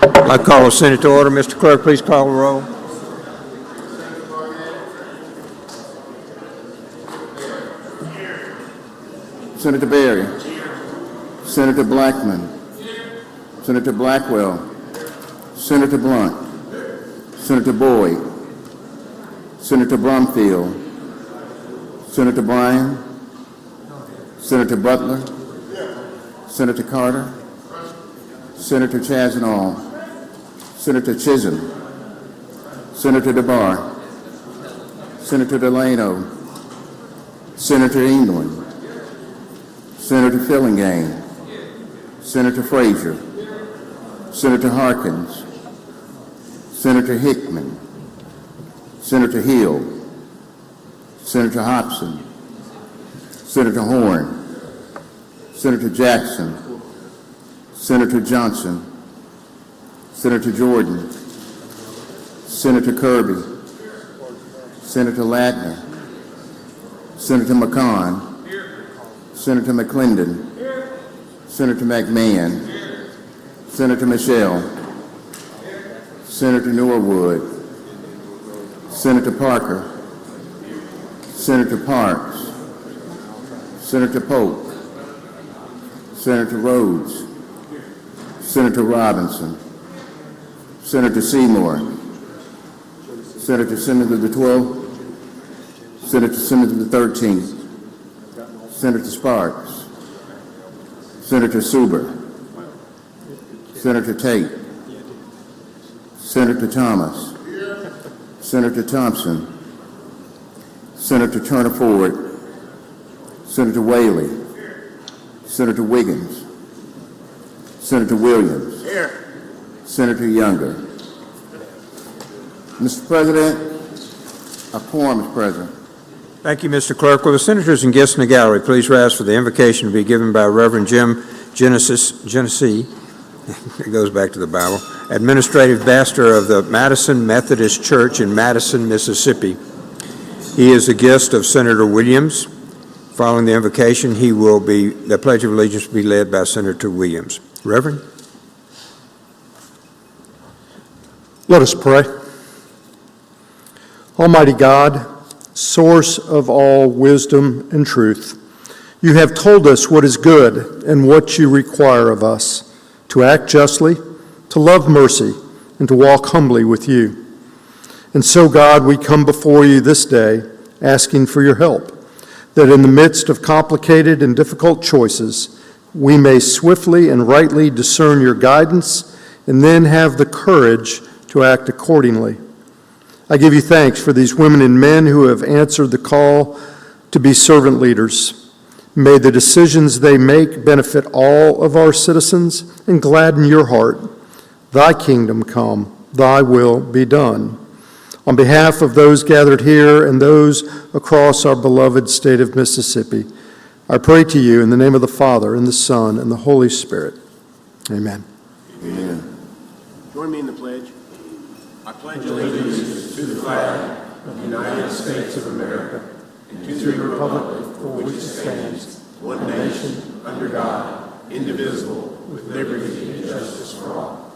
I call the Senate to order. Mr. Clerk, please call the roll. Senator Berry. Senator Blackman. Senator Blackwell. Senator Blunt. Senator Boyd. Senator Brumfield. Senator Bryan. Senator Butler. Senator Carter. Senator Chazanall. Senator Chisholm. Senator DeBar. Senator Delano. Senator England. Senator Fillingane. Senator Frazier. Senator Harkins. Senator Hickman. Senator Hill. Senator Hobson. Senator Horn. Senator Jackson. Senator Johnson. Senator Jordan. Senator Kirby. Senator Ladner. Senator McCon. Senator McClendon. Senator McMahon. Senator Michelle. Senator Norwood. Senator Parker. Senator Parks. Senator Polk. Senator Rhodes. Senator Robinson. Senator Seymour. Senator Simmons of the 12th. Senator Simmons of the 13th. Senator Sparks. Senator Suber. Senator Tate. Senator Thomas. Senator Thompson. Senator Turner Ford. Senator Whaley. Senator Wiggins. Senator Williams. Senator Younger. Mr. President, a quorum is present. Thank you, Mr. Clerk. Will the senators and guests in the gallery please rise for the invocation to be given by Reverend Jim Genesee, it goes back to the Bible, Administrative Pastor of the Madison Methodist Church in Madison, Mississippi. He is a guest of Senator Williams. Following the invocation, the Pledge of Allegiance will be led by Senator Williams. Reverend? Let us pray. Almighty God, source of all wisdom and truth, you have told us what is good and what you require of us, to act justly, to love mercy, and to walk humbly with you. And so, God, we come before you this day asking for your help, that in the midst of complicated and difficult choices, we may swiftly and rightly discern your guidance and then have the courage to act accordingly. I give you thanks for these women and men who have answered the call to be servant leaders. May the decisions they make benefit all of our citizens and gladden your heart. Thy kingdom come, thy will be done. On behalf of those gathered here and those across our beloved state of Mississippi, I pray to you in the name of the Father, and the Son, and the Holy Spirit. Amen. Amen. Join me in the pledge. I pledge allegiance to the flag of the United States of America and to the republic for which it stands, one nation, under God, indivisible, with liberty and justice for all.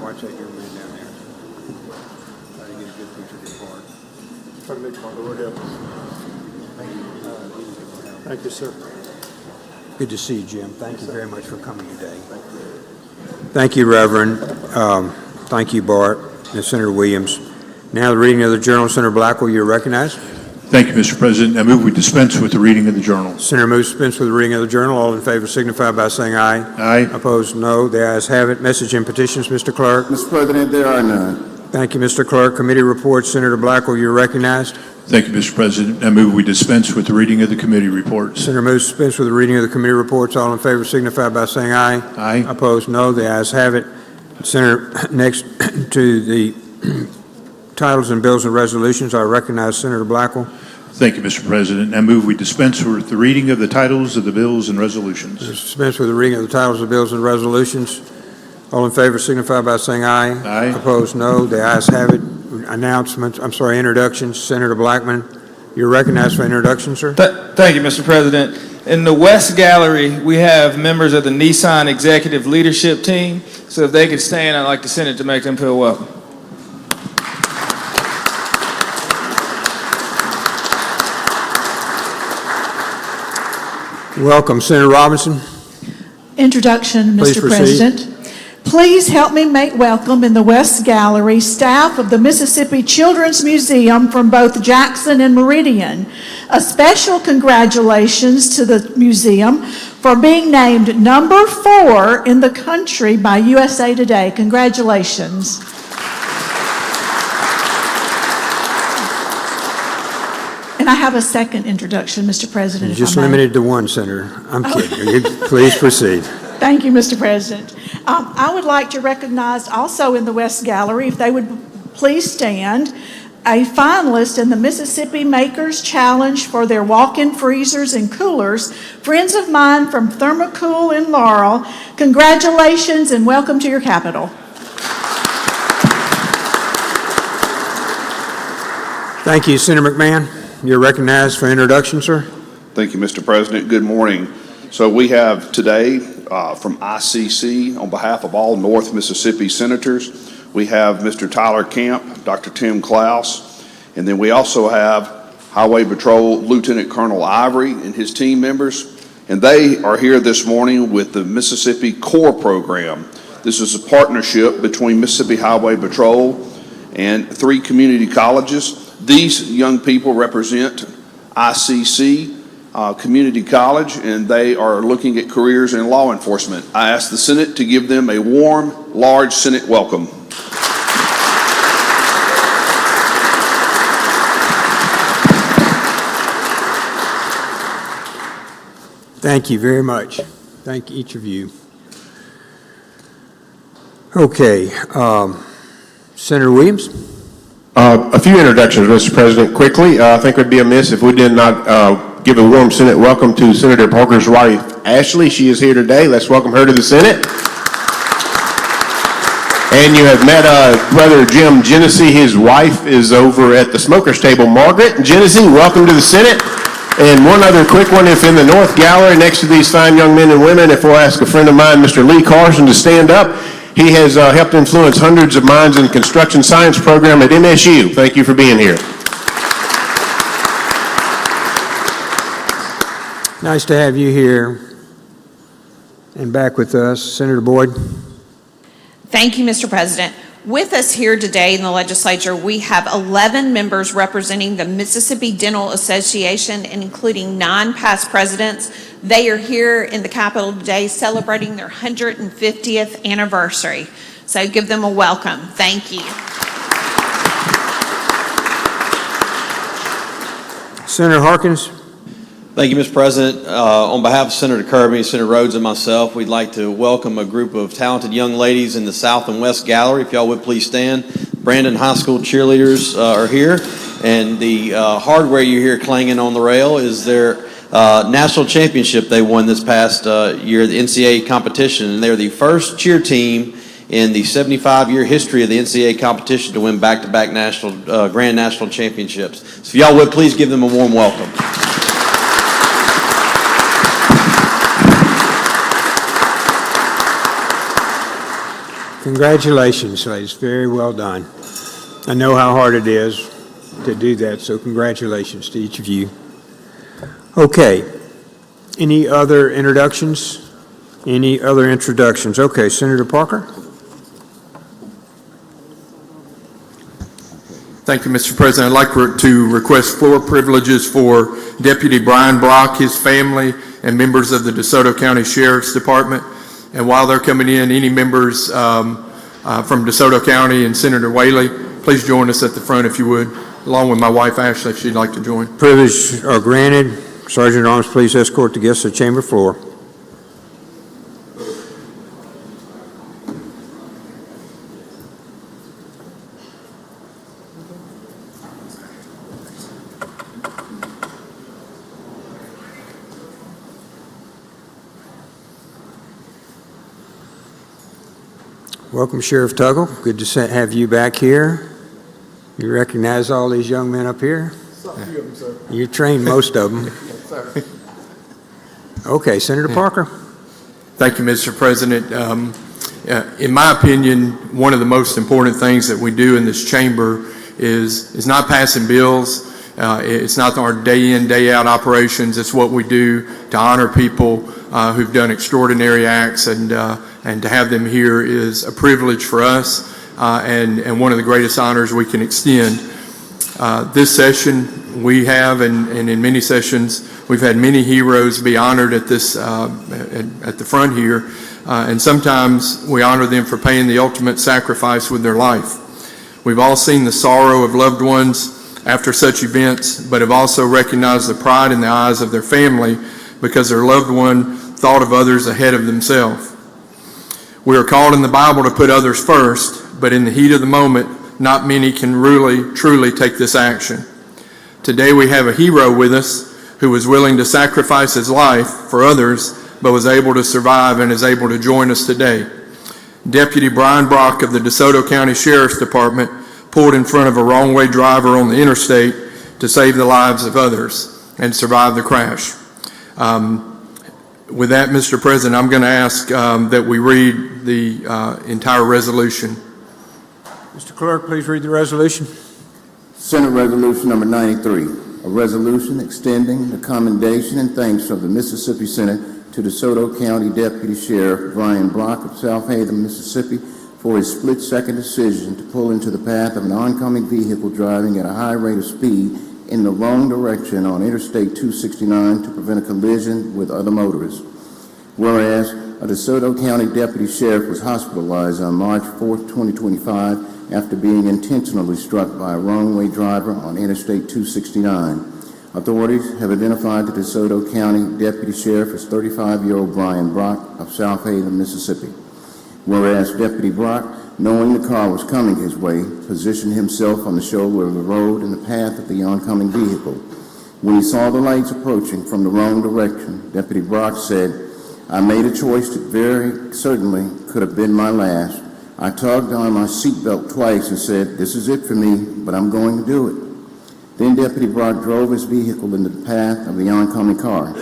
Watch that young man down there. Try to get a good picture of the board. Try to make my Lord help us. Thank you, sir. Good to see you, Jim. Thank you very much for coming today. Thank you, Reverend. Thank you, Bart and Senator Williams. Now the reading of the journal. Senator Blackwell, you're recognized. Thank you, Mr. President. I move we dispense with the reading of the journal. Senator moves to dispense with the reading of the journal. All in favor signify by saying aye. Aye. Opposed, no. The ayes have it. Message and petitions, Mr. Clerk. Mr. President, there are none. Thank you, Mr. Clerk. Committee reports. Senator Blackwell, you're recognized. Thank you, Mr. President. I move we dispense with the reading of the committee reports. Senator moves to dispense with the reading of the committee reports. All in favor signify by saying aye. Aye. Opposed, no. The ayes have it. Senator, next to the titles and bills and resolutions, I recognize Senator Blackwell. Thank you, Mr. President. I move we dispense with the reading of the titles of the bills and resolutions. Dispense with the reading of the titles of bills and resolutions. All in favor signify by saying aye. Aye. Opposed, no. The ayes have it. Introductions. Senator Blackman. You're recognized for introduction, sir. Thank you, Mr. President. In the West Gallery, we have members of the Nissan Executive Leadership Team. So if they could stand, I'd like the Senate to make them feel welcome. Welcome, Senator Robinson. Introduction, Please Mr. proceed. President. Please help me make welcome in the West Gallery staff of the Mississippi Children's Museum from both Jackson and Meridian. A special congratulations to the museum for being named number 4 in the country by USA Today. Congratulations. And I have a second introduction, Mr. President, You're if just I may. limited to one, Senator. I'm kidding. Please proceed. Thank you, Mr. President. I would like to recognize also in the West Gallery, if they would please stand, a finalist in the Mississippi Makers Challenge for their walk-in freezers and coolers, friends of mine from Thermocool in Laurel. Congratulations and welcome to your capital. Thank you, Senator McMahon. You're recognized for introduction, sir. Thank you, Mr. President. Good morning. So we have today from ICC, on behalf of all North Mississippi senators, we have Mr. Tyler Camp, Dr. Tim Klaus, and then we also have Highway Patrol Lieutenant Colonel Ivory and his team members, and they are here this morning with the Mississippi Corps program. This is a partnership between Mississippi Highway Patrol and 3 community colleges. These young people represent ICC Community College, and they are looking at careers in law enforcement. I ask the Senate to give them a warm, large Senate welcome. Thank you very much. Thank each of you. Okay, Senator Williams. A few introductions, Mr. President, quickly. I think it would be amiss if we did not give a warm Senate welcome to Senator Parker's wife, Ashley. She is here today. Let's welcome her to the Senate. And you have met Brother Jim Genesee. His wife is over at the smoker's table. Margaret Genesee, welcome to the Senate. And one other quick one, if in the North Gallery, next to these fine young men and women, if we'll ask a friend of mine, Mr. Lee Carson, to stand up. He has helped influence hundreds of minds in the construction science program at MSU. Thank you for being here. Nice to have you here and back with us. Senator Boyd. Thank you, Mr. President. With us here today in the legislature, we have 11 members representing the Mississippi Dental Association and including 9 past presidents. They are here in the Capitol today celebrating their 150th anniversary. So give them a welcome. Thank you. Senator Harkins. Thank you, Mr. President. On behalf of Senator Kirby, Senator Rhodes, and myself, we'd like to welcome a group of talented young ladies in the South and West Gallery. If y'all would please stand. Brandon High School cheerleaders are here, and the hardware you hear clanging on the rail is their national championship they won this past year, the NCAA competition, and they're the first cheer team in the 75-year history of the NCAA competition to win back-to-back national grand national championships. So if y'all would please give them a warm welcome. Congratulations, ladies. Very well done. I know how hard it is to do that, so congratulations to each of you. Okay. Any other introductions? Any other introductions? Okay, Senator Parker. Thank you, Mr. President. I'd like to request floor privileges for Deputy Brian Block, his family, and members of the DeSoto County Sheriff's Department. And while they're coming in, any members from DeSoto County and Senator Whaley, please join us at the front if you would, along with my wife Ashley if she'd like to join. Privilege are granted. Sergeant at Arms, please escort the guests to the chamber floor. Welcome, Sheriff Tuggle. Good to have you back here. You recognize all these young men up here? A few of them, sir. You trained most of them. Okay, Senator Parker. Thank you, Mr. President. In my opinion, one of the most important things that we do in this chamber is not passing bills. It's not our day in, day out operations. It's what we do to honor people who've done extraordinary acts, and to have them here is a privilege for us and one of the greatest honors we can extend. This session we have, and in many sessions, we've had many heroes be honored at this at the front here, and sometimes we honor them for paying the ultimate sacrifice with their life. We've all seen the sorrow of loved ones after such events, but have also recognized the pride in the eyes of their family because their loved one thought of others ahead of themselves. We are called in the Bible to put others first, but in the heat of the moment, not many can really, truly take this action. Today we have a hero with us who was willing to sacrifice his life for others, but was able to survive and is able to join us today. Deputy Brian Brock of the DeSoto County Sheriff's Department pulled in front of a wrong-way driver on the interstate to save the lives of others and survive the crash. With that, Mr. President, I'm going to ask that we read the entire resolution. Mr. Clerk, please read the resolution. Senate Resolution Number 93, a resolution extending the commendation and thanks of the Mississippi Senate to DeSoto County Deputy Sheriff Brian Brock of South Haven, Mississippi, for his split-second decision to pull into the path of an oncoming vehicle driving at a high rate of speed in the wrong direction on Interstate 269 to prevent a collision with other motorists. Whereas a DeSoto County Deputy Sheriff was hospitalized on March 4, 2025 after being intentionally struck by a wrong-way driver on Interstate 269. Authorities have identified the DeSoto County Deputy Sheriff as 35-year-old Brian Brock of South Haven, Mississippi. Whereas Deputy Brock, knowing the car was coming his way, positioned himself on the shoulder of the road in the path of the oncoming vehicle. When he saw the lights approaching from the wrong direction, Deputy Brock said, "I made a choice that very certainly could have been my last. I tugged on my seatbelt twice and said, 'This is it for me, but I'm going to do it.'" Then Deputy Brock drove his vehicle into the path of the oncoming car.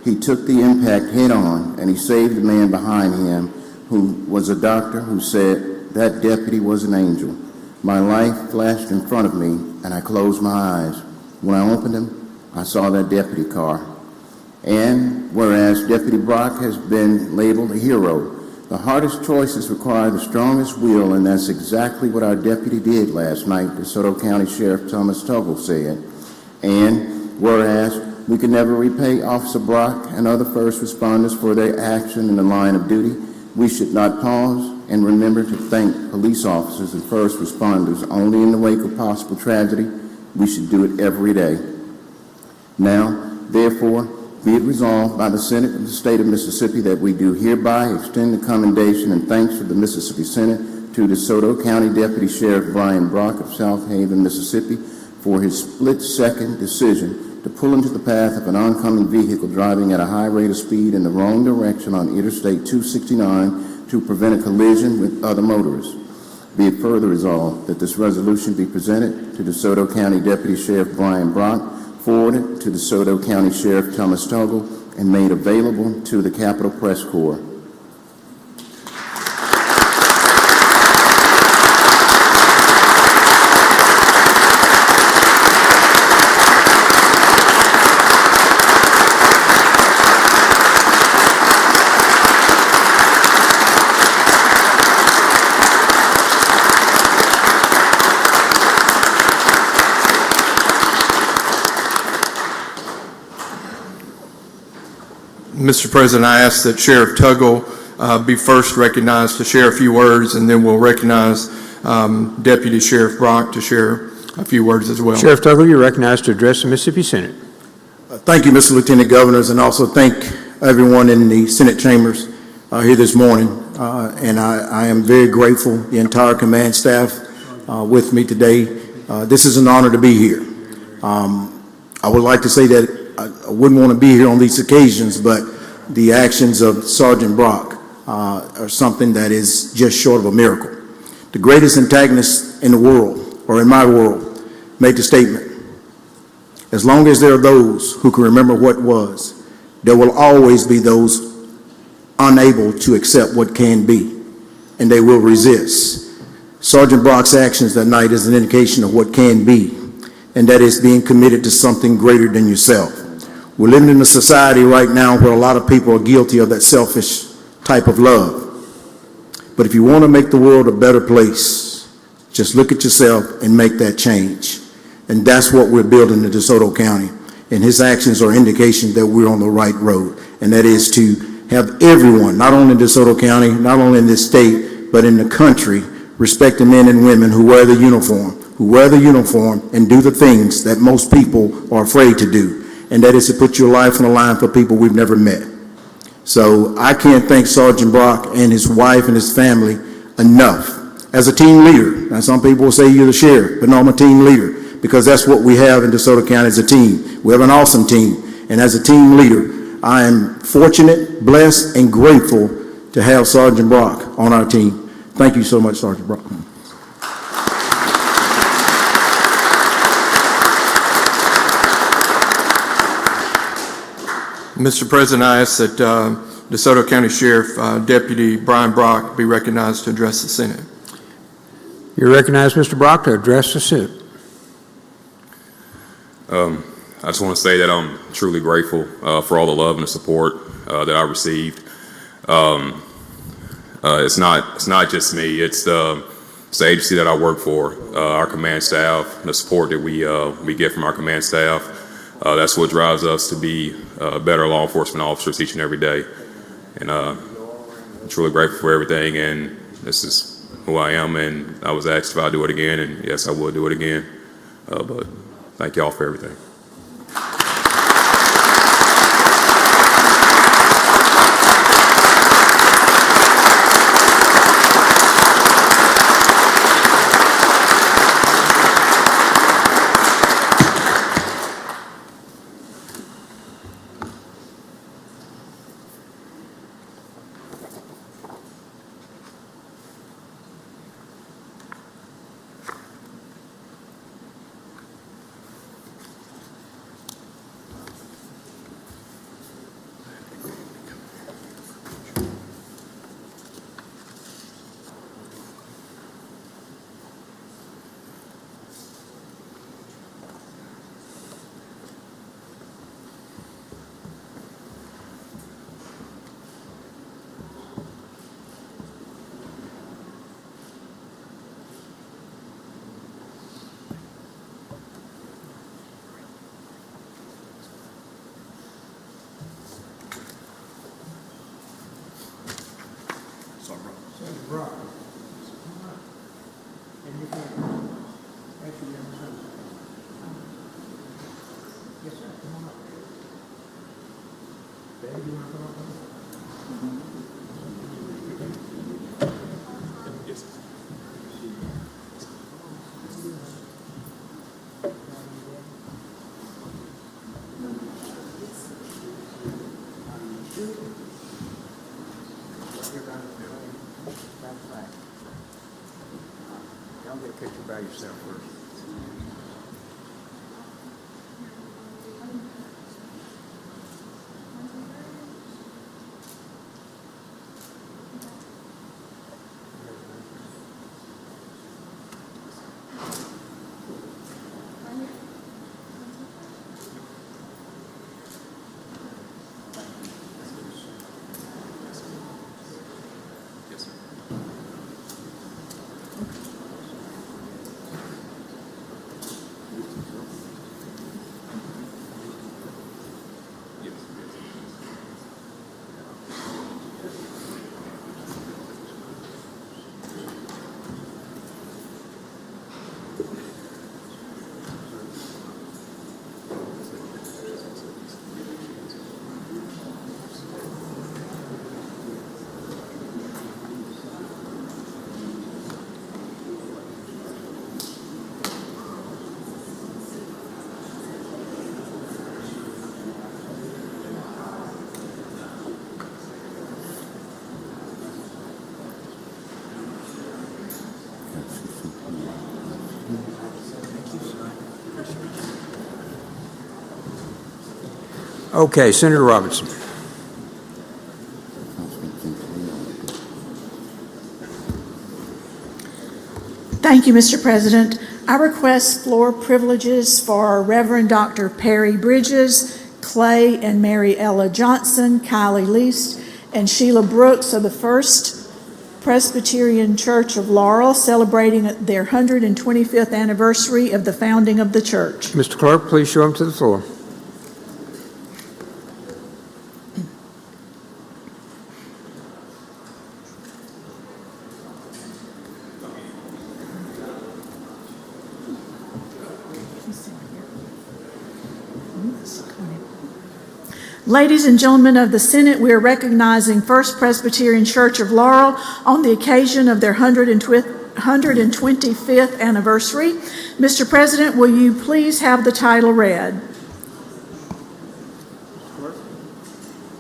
He took the impact head on, and he saved the man behind him, who was a doctor, who said, "That deputy was an angel. My life flashed in front of me, and I closed my eyes. When I opened them, I saw that deputy car." And whereas Deputy Brock has been labeled a hero, the hardest choices require the strongest will, and that's exactly what our deputy did last night, DeSoto County Sheriff Thomas Tuggle said. And whereas we can never repay Officer Brock and other first responders for their action in the line of duty, we should not pause and remember to thank police officers and first responders only in the wake of possible tragedy. We should do it every day. Now, therefore, be it resolved by the Senate of the State of Mississippi that we do hereby extend the commendation and thanks of the Mississippi Senate to DeSoto County Deputy Sheriff Brian Brock of South Haven, Mississippi, for his split-second decision to pull into the path of an oncoming vehicle driving at a high rate of speed in the wrong direction on Interstate 269 to prevent a collision with other motorists. Be it further resolved that this resolution be presented to DeSoto County Deputy Sheriff Brian Brock, forwarded to DeSoto County Sheriff Thomas Tuggle, and made available to the Capitol Press Corps. Mr. President, I ask that Sheriff Tuggle be first recognized to share a few words, and then we'll recognize Deputy Sheriff Brock to share a few words as well. Sheriff Tuggle, you're recognized to address the Mississippi Senate. Thank you, Mr. Lieutenant Governors, and also thank everyone in the Senate chambers here this morning. And I am very grateful, the entire command staff with me today. This is an honor to be here. I would like to say that I wouldn't want to be here on these occasions, but the actions of Sergeant Brock are something that is just short of a miracle. The greatest antagonist in the world, or in my world, made the statement, As long as there are those who can remember what was, there will always be those unable to accept what can be, and they will resist. Sergeant Brock's actions that night is an indication of what can be, and that is being committed to something greater than yourself. We're living in a society right now where a lot of people are guilty of that selfish type of love. But if you want to make the world a better place, just look at yourself and make that change. And that's what we're building in DeSoto County. And his actions are indication that we're on the right road. And that is to have everyone, not only in DeSoto County, not only in this state, but in the country, respect the men and women who wear the uniform and do the things that most people are afraid to do. And that is to put your life on the line for people we've never met. So I can't thank Sergeant Brock and his wife and his family enough. As a team leader, and some people will say you're the sheriff, but no, I'm a team leader, because that's what we have in DeSoto County as a team. We have an awesome team. And as a team leader, I am fortunate, blessed, and grateful to have Sergeant Brock on our team. Thank you so much, Sergeant Brock. Mr. President, I ask that DeSoto County Sheriff Deputy Brian Brock be recognized to address the Senate. You recognize Mr. Brock to address the Senate. I just want to say that I'm truly grateful for all the love and the support that I received. It's not just me. It's the agency that I work for, our command staff, the support that we get from our command staff. That's what drives us to be better law enforcement officers each and every day. And I'm truly grateful for everything. And this is who I am. And I was asked if I'd do it again, and yes, I will do it again. But thank y'all for everything. Y'all get a picture by yourself first. Okay, Senator Robinson. Thank you, Mr. President. I request floor privileges for Reverend Dr. Perry Bridges, Clay and Mary Ella Johnson, Kylie Least, and Sheila Brooks of the First Presbyterian Church of Laurel, celebrating their 125th anniversary of the founding of the church. Mr. Clerk, please show them to the floor. Ladies and gentlemen of the Senate, we are recognizing First Presbyterian Church of Laurel on the occasion of their 125th anniversary. Mr. President, will you please have the title read?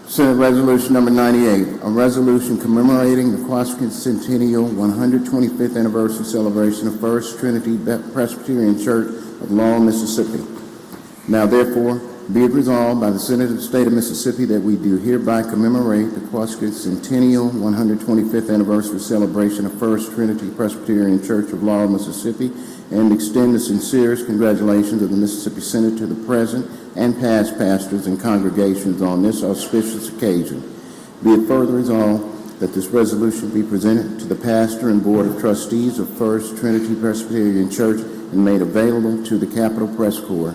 Senate Resolution Number 98, a resolution commemorating the quadricentennial 125th anniversary celebration of First Trinity Presbyterian Church of Laurel, Mississippi. Now therefore, be it resolved by the Senate of the State of Mississippi that we do hereby commemorate the quadricentennial 125th anniversary celebration of First Trinity Presbyterian Church of Laurel, Mississippi, and extend the sincerest congratulations of the Mississippi Senate to the present and past pastors and congregations on this auspicious occasion. Be it further resolved that this resolution be presented to the pastor and board of trustees of First Trinity Presbyterian Church and made available to the Capitol Press Corps.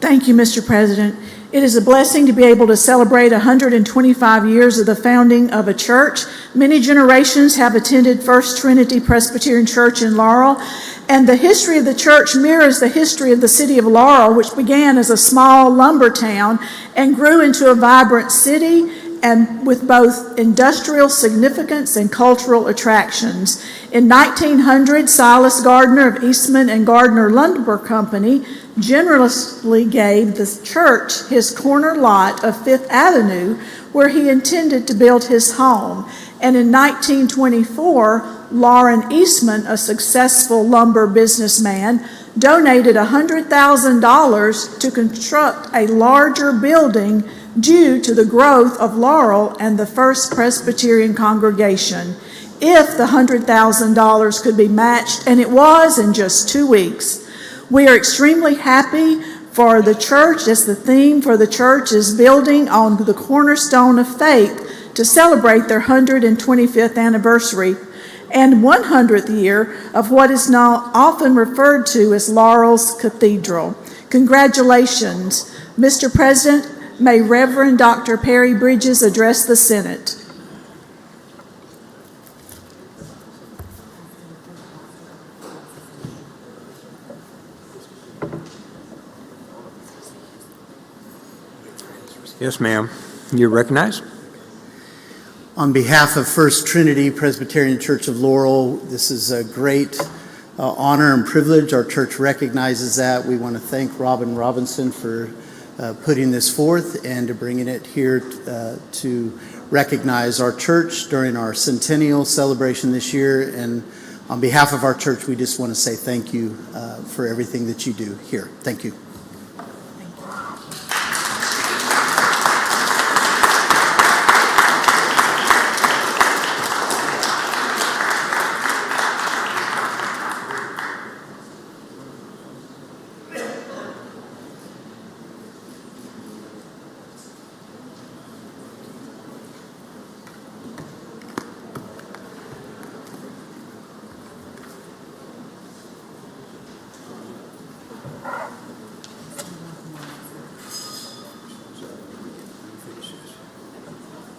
Thank you, Mr. President. It is a blessing to be able to celebrate 125 years of the founding of a church. Many generations have attended First Trinity Presbyterian Church in Laurel, and the history of the church mirrors the history of the city of Laurel, which began as a small lumber town and grew into a vibrant city and with both industrial significance and cultural attractions. In 1900, Silas Gardner of Eastman and Gardner Lumber Company generously gave the church his corner lot of Fifth Avenue, where he intended to build his home. And in 1924, Lauren Eastman, a successful lumber businessman, donated $100,000 to construct a larger building due to the growth of Laurel and the First Presbyterian congregation. If the $100,000 could be matched, and it was in just 2 weeks. We are extremely happy for the church, as the theme for the church is building on the cornerstone of faith to celebrate their 125th anniversary and 100th year of what is now often referred to as Laurel's Cathedral. Congratulations. Mr. President, may Reverend Dr. Perry Bridges address the Senate. Yes, ma'am. You're recognized. On behalf of First Trinity Presbyterian Church of Laurel, this is a great honor and privilege. Our church recognizes that. We want to thank Robin Robinson for putting this forth and to bringing it here to recognize our church during our centennial celebration this year. And on behalf of our church, we just want to say thank you for everything that you do here. Thank you.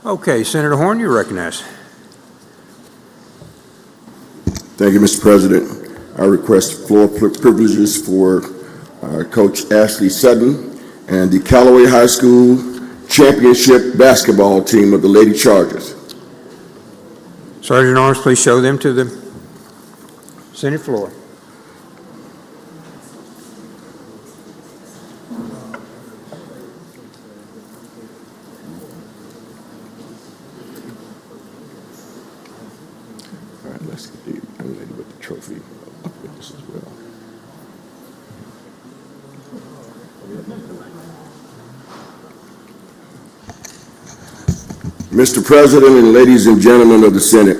Okay, Senator Horn, you're recognized. Thank you, Mr. President. I request floor privileges for Coach Ashley Sutton and the Callaway High School championship basketball team of the Lady Chargers. Sergeant Arms, please show them to the Senate floor. All right, let's get the young lady with the trophy up with us as well. Mr. President, and ladies and gentlemen of the Senate,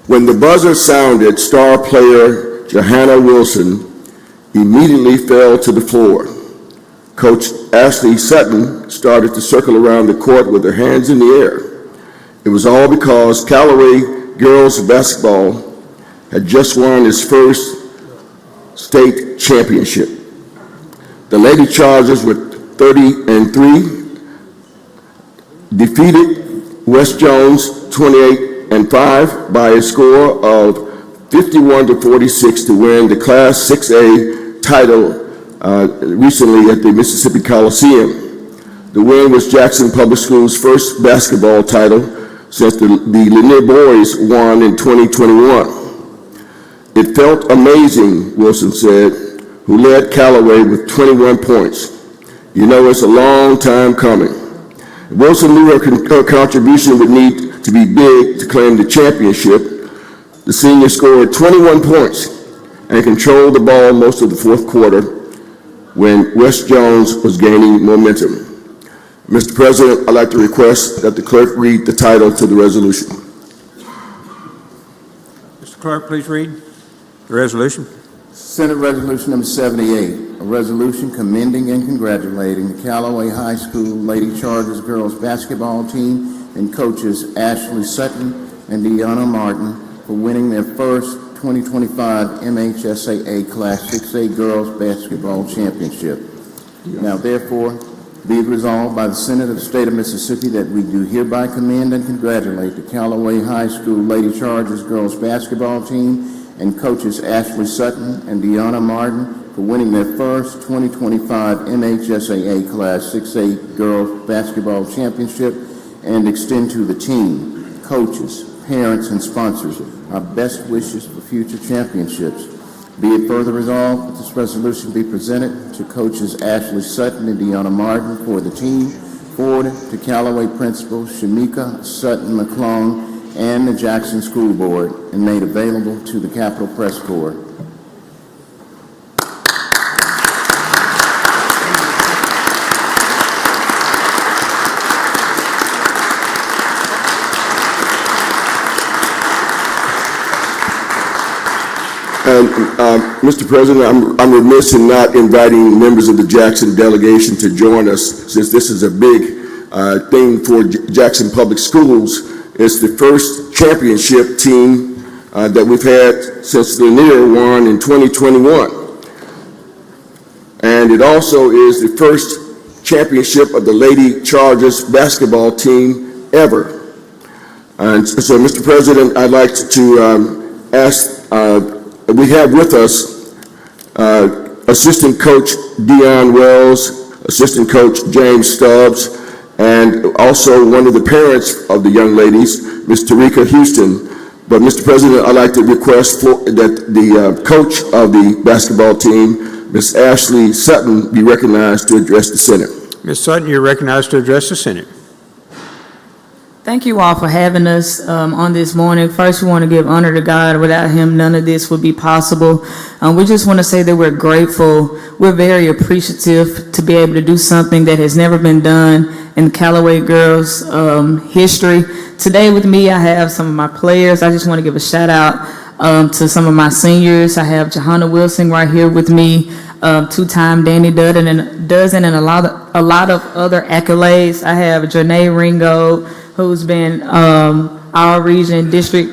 when the buzzer sounded, star player Johanna Wilson immediately fell to the floor. Coach Ashley Sutton started to circle around the court with her hands in the air. It was all because Callaway girls basketball had just won its first state championship. The Lady Chargers, with 30-3, defeated West Jones 28-5 by a score of 51-46 to win the Class 6A title recently at the Mississippi Coliseum. The win was Jackson Public Schools' first basketball title since the Lanier Boys won in 2021. It felt amazing, Wilson said, who led Callaway with 21 points. You know, it's a long time coming. Wilson knew her contribution would need to be big to claim the championship. The senior scored 21 points and controlled the ball most of the fourth quarter when West Jones was gaining momentum. Mr. President, I'd like to request that the clerk read the title to the resolution. Mr. Clerk, please read the resolution. Senate Resolution number 78, a resolution commending and congratulating the Callaway High School Lady Chargers girls basketball team and coaches Ashley Sutton and Deanna Martin for winning their first 2025 MHSAA Class 6A girls basketball championship. Now therefore, be it resolved by the Senate of the State of Mississippi that we do hereby commend and congratulate the Callaway High School Lady Chargers girls basketball team and coaches Ashley Sutton and Deanna Martin for winning their first 2025 MHSAA Class 6A girls basketball championship, and extend to the team, coaches, parents, and sponsors our best wishes for future championships. Be it further resolved that this resolution be presented to coaches Ashley Sutton and Deanna Martin for the team, forwarded to Callaway Principal Shamika Sutton McClung and the Jackson School Board, and made available to the Capitol Press Corps. Mr. President, I'm remiss in not inviting members of the Jackson delegation to join us, since this is a big thing for Jackson Public Schools. It's the first championship team that we've had since Lanier won in 2021. And it also is the first championship of the Lady Chargers basketball team ever. And so, Mr. President, I'd like to ask, we have with us Assistant Coach Dion Wells, Assistant Coach James Stubbs, and also one of the parents of the young ladies, Ms. Tarika Houston. But, Mr. President, I'd like to request that the coach of the basketball team, Ms. Ashley Sutton, be recognized to address the Senate. Ms. Sutton, you're recognized to address the Senate. Thank you all for having us on this morning. First, we want to give honor to God. Without him, none of this would be possible. We just want to say that we're grateful. We're very appreciative to be able to do something that has never been done in Callaway girls history. Today with me, I have some of my players. I just want to give a shout out to some of my seniors. I have Johanna Wilson right here with me, two-time Danny Dozen and a lot of other accolades. I have Janae Ringo, who's been our region district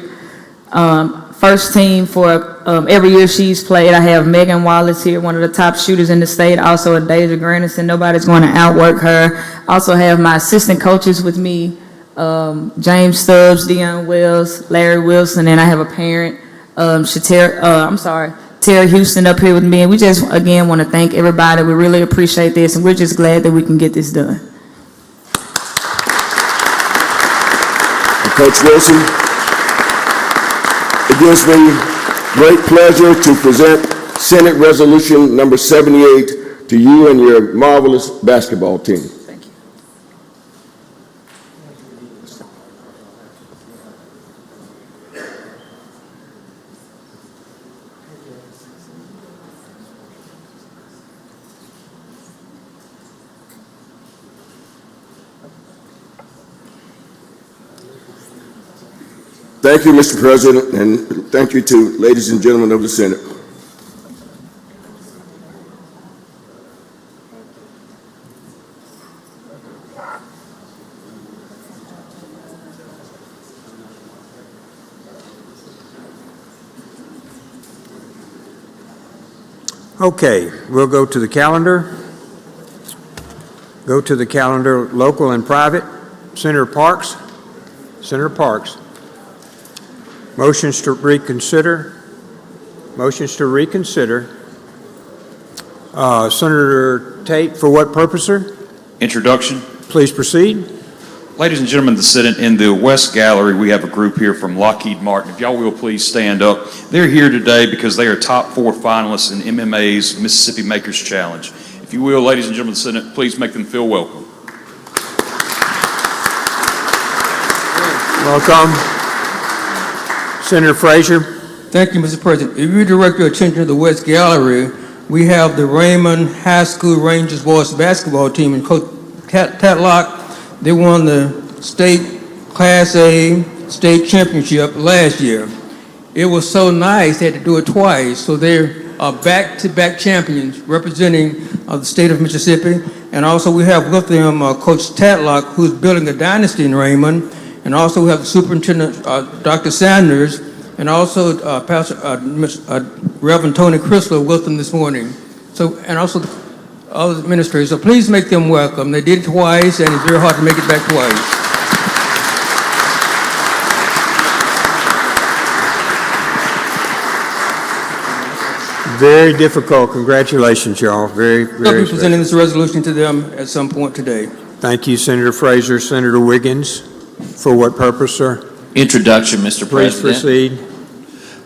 first team for every year she's played. I have Megan Wallace here, one of the top shooters in the state, also a Deja Granison. Nobody's going to outwork her. Also have my assistant coaches with me, James Stubbs, Dion Wells, Larry Wilson, and I have a parent, Terry Houston up here with me. And we just, again, want to thank everybody. We really appreciate this, and we're just glad that we can get this done. Coach Wilson, it gives me great pleasure to present Senate Resolution number 78 to you and your marvelous basketball team. Thank you. Thank you, Mr. President, and thank you to ladies and gentlemen of the Senate. Okay, we'll go to the calendar. Go to the calendar, local and private. Senator Parks. Senator Parks. Motions to reconsider. Motions to reconsider. Senator Tate, for what purpose, sir? Introduction. Please proceed. Ladies and gentlemen of the Senate, in the West Gallery, we have a group here from Lockheed Martin. If y'all will please stand up. They're here today because they are top 4 finalists in MMA's Mississippi Makers Challenge. If you will, ladies and gentlemen of the Senate, please make them feel welcome. Welcome. Senator Frazier. Thank you, Mr. President. If you direct your attention to the West Gallery, we have the Raymond High School Rangers boys basketball team and Coach Tatlock. They won the state Class A state championship last year. It was so nice they had to do it twice, so they're back-to-back champions representing the state of Mississippi. And also we have with them Coach Tatlock, who's building a dynasty in Raymond. And also we have the superintendent, Dr. Sanders, and also Pastor Reverend Tony Chrysler with them this morning. So, and also the other administrators. So please make them welcome. They did it twice, and it's very hard to make it back twice. Very difficult. Congratulations, y'all. Very, very I'll be presenting this resolution to them at some point today. Thank you, Senator Frazier. Senator Wiggins, for what purpose, sir? Introduction, Mr. Please President. proceed.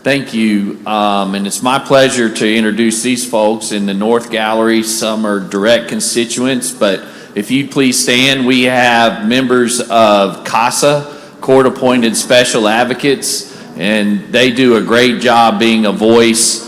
Thank you, and it's my pleasure to introduce these folks in the North Gallery. Some are direct constituents, but if you'd please stand, we have members of CASA, Court-Appointed Special Advocates, and they do a great job being a voice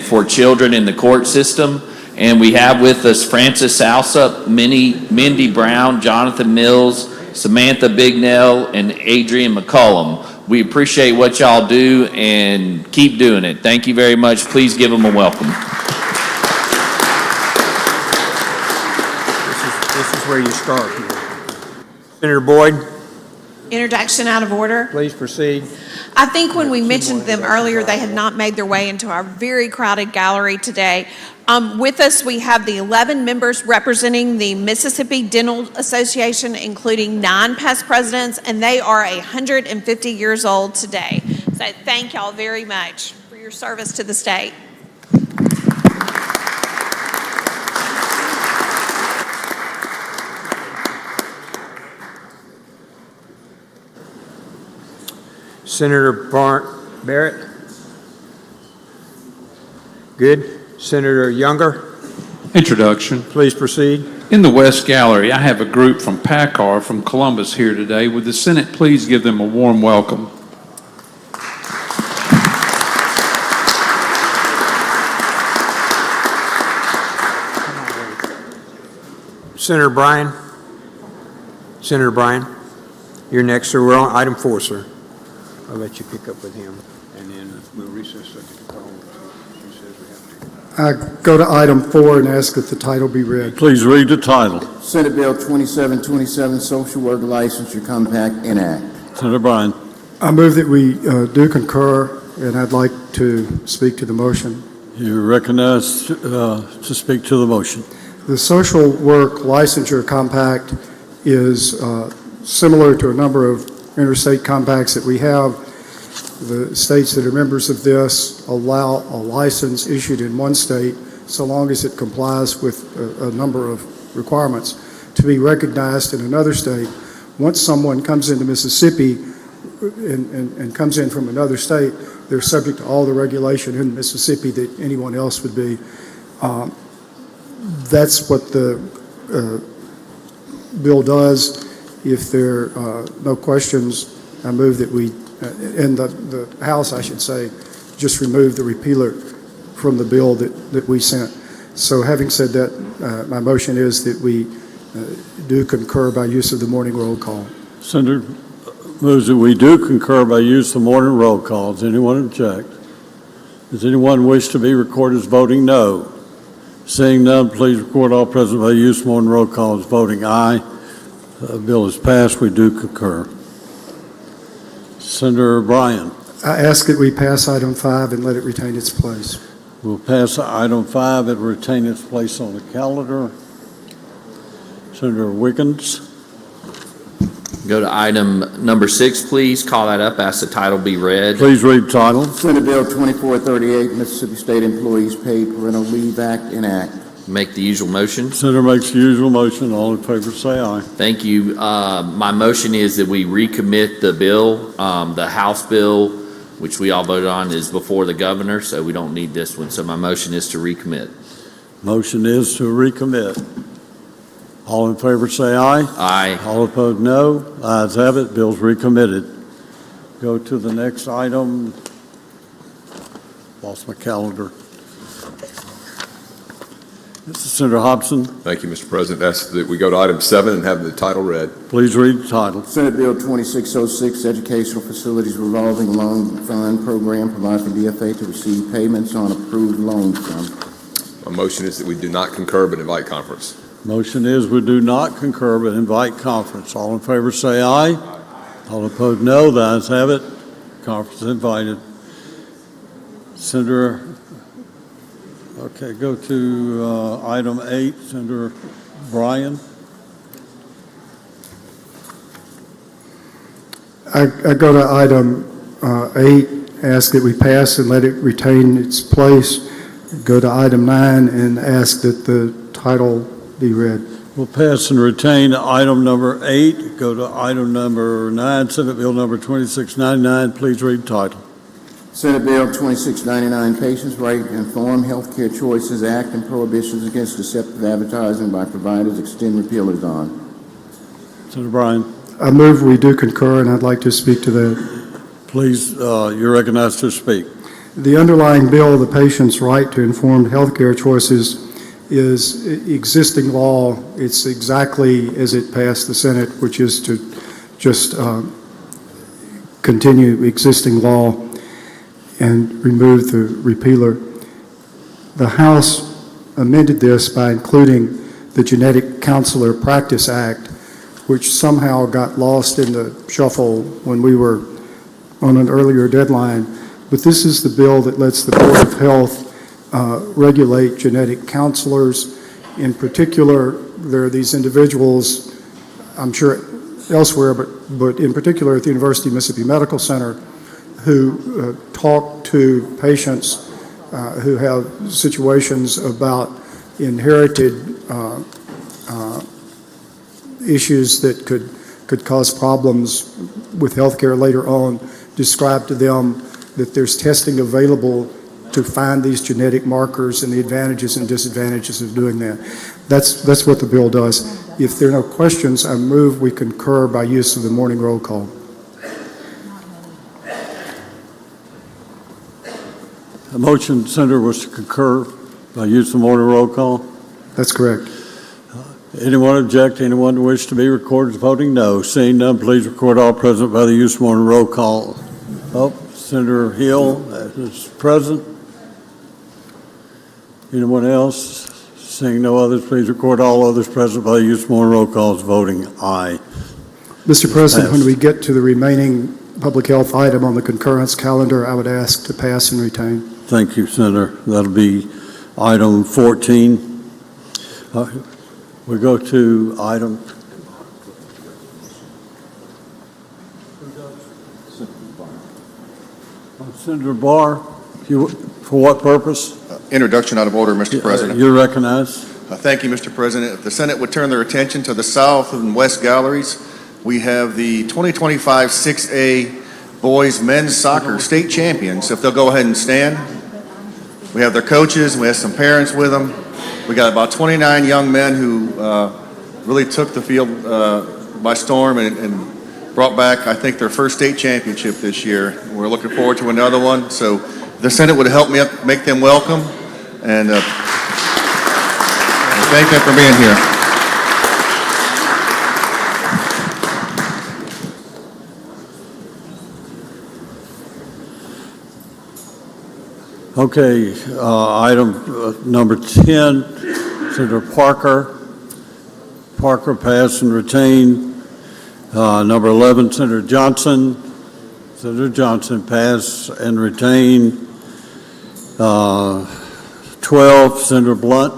for children in the court system. And we have with us Francis Alsop, Mindy Brown, Jonathan Mills, Samantha Bignell, and Adrian McCullum. We appreciate what y'all do and keep doing it. Thank you very much. Please give them a welcome. This is where you start. Senator Boyd. Introduction out of order. Please proceed. I think when we mentioned them earlier, they had not made their way into our very crowded gallery today. With us, we have the 11 members representing the Mississippi Dental Association, including 9 past presidents, and they are 150 years old today. So thank y'all very much for your service to the state. Senator Barrett. Good. Senator Younger. Introduction. Please proceed. In the West Gallery, I have a group from PACCAR from Columbus here today. Would the Senate please give them a warm welcome? Senator Bryan. Senator Bryan, you're next, sir. We're on item 4, sir. I'll let you pick up with him, and then we'll recess so that the call. He says we have to. I go to item 4 and ask that the title be read. Please read the title. Senate Bill 2727, Social Work Licensure Compact Enact. Senator Bryan. I move that we do concur, and I'd like to speak to the motion. You're recognized to speak to the motion. The Social Work Licensure Compact is similar to a number of interstate compacts that we have. The states that are members of this allow a license issued in one state, so long as it complies with a number of requirements, to be recognized in another state. Once someone comes into Mississippi and comes in from another state, they're subject to all the regulation in Mississippi that anyone else would be. That's what the bill does. If there are no questions, I move that we, in the House, I should say, just remove the repealer from the bill that we sent. So having said that, my motion is that we do concur by use of the morning roll call. Senator, Moves that we do concur by use of morning roll call. Does anyone object? Does anyone wish to be recorded as voting no? Seeing none, please record all present by use of morning roll call as voting aye. Bill is passed. We do concur. Senator Bryan. I ask that we pass item 5 and let it retain its place. We'll pass item 5 and retain its place on the calendar. Senator Wiggins. Go to item number 6, please. Call that up. Ask the title be read. Please read title. Senate Bill 2438, Mississippi State Employees Paid Parental Leave Act, enact. Make the usual motion. Senator makes the usual motion. All in favor say aye. Thank you. My motion is that we recommit the bill. The House bill, which we all voted on, is before the governor, so we don't need this one. So my motion is to recommit. Motion is to recommit. All in favor say aye. Aye. All opposed, no. Ayes have it. Bill's recommitted. Go to the next item. Lost my calendar. Senator Hobson. Thank you, Mr. President. Ask that we go to item 7 and have the title read. Please read the title. Senate Bill 2606, Educational Facilities Revolving Loan Fund Program, provide for DFA to receive payments on approved loan sum. My motion is that we do not concur but invite conference. Motion is we do not concur but invite conference. All in favor say aye. All opposed, no. The ayes have it. Conference is invited. Senator, okay, go to item 8. Senator Bryan. I go to item 8, ask that we pass and let it retain its place. Go to item 9 and ask that the title be read. We'll pass and retain item number 8. Go to item number 9, Senate Bill number 2699. Please read title. Senate Bill 2699, Patients' Right to Informed Healthcare Choices Act and Prohibitions Against Deceptive Advertising by Providers extend repealers on. Senator Bryan. I move we do concur, and I'd like to speak to that. Please, you're recognized to speak. The underlying bill, the patient's right to informed healthcare choices, is existing law. It's exactly as it passed the Senate, which is to just continue existing law and remove the repealer. The House amended this by including the Genetic Counselor Practice Act, which somehow got lost in the shuffle when we were on an earlier deadline. But this is the bill that lets the Board of Health regulate genetic counselors. In particular, there are these individuals, I'm sure elsewhere, but in particular at the University of Mississippi Medical Center, who talk to patients who have situations about inherited issues that could cause problems with healthcare later on, describe to them that there's testing available to find these genetic markers and the advantages and disadvantages of doing that. That's what the bill does. If there are no questions, I move we concur by use of the morning roll call. The motion, Senator, was to concur by use of morning roll call. That's correct. Anyone object? Anyone wish to be recorded as voting no? Seeing none, please record all present by the use of morning roll call. Oh, Senator Hill is present. Anyone else? Seeing no others, please record all others present by the use of morning roll call as voting aye. Mr. President, when we get to the remaining public health item on the concurrence calendar, I would ask to pass and retain. Thank you, Senator. That'll be item 14. We go to item. Senator Barr, for what purpose? Introduction out of order, Mr. President. You're recognized. Thank you, Mr. President. If the Senate would turn their attention to the south and west galleries, we have the 2025 6A boys men's soccer state champions. If they'll go ahead and stand. We have their coaches, we have some parents with them. We got about 29 young men who really took the field by storm and brought back, I think, their first state championship this year. We're looking forward to another one. So the Senate would help me make them welcome, and thank them for being here. Okay, item number 10, Senator Parker. Parker, pass and retain. Number 11, Senator Johnson. Senator Johnson, pass and retain. 12, Senator Blunt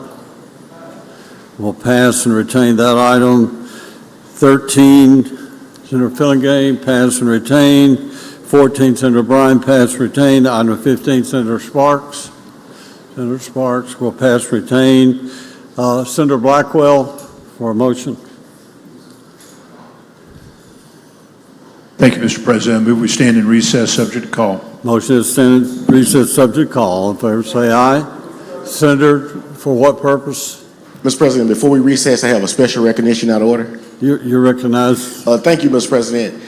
will pass and retain that item. 13, Senator Fillingame, pass and retain. 14, Senator Bryan, pass and retain. Item 15, Senator Sparks. Senator Sparks will pass retain. Senator Blackwell for a motion. Thank you, Mr. President. I move we stand in recess, subject to call. Motion is stand in recess, subject to call. All in favor, say aye. Senator, for what purpose? Mr. President, before we recess, I have a special recognition out of order. You recognize. Thank you, Mr. President.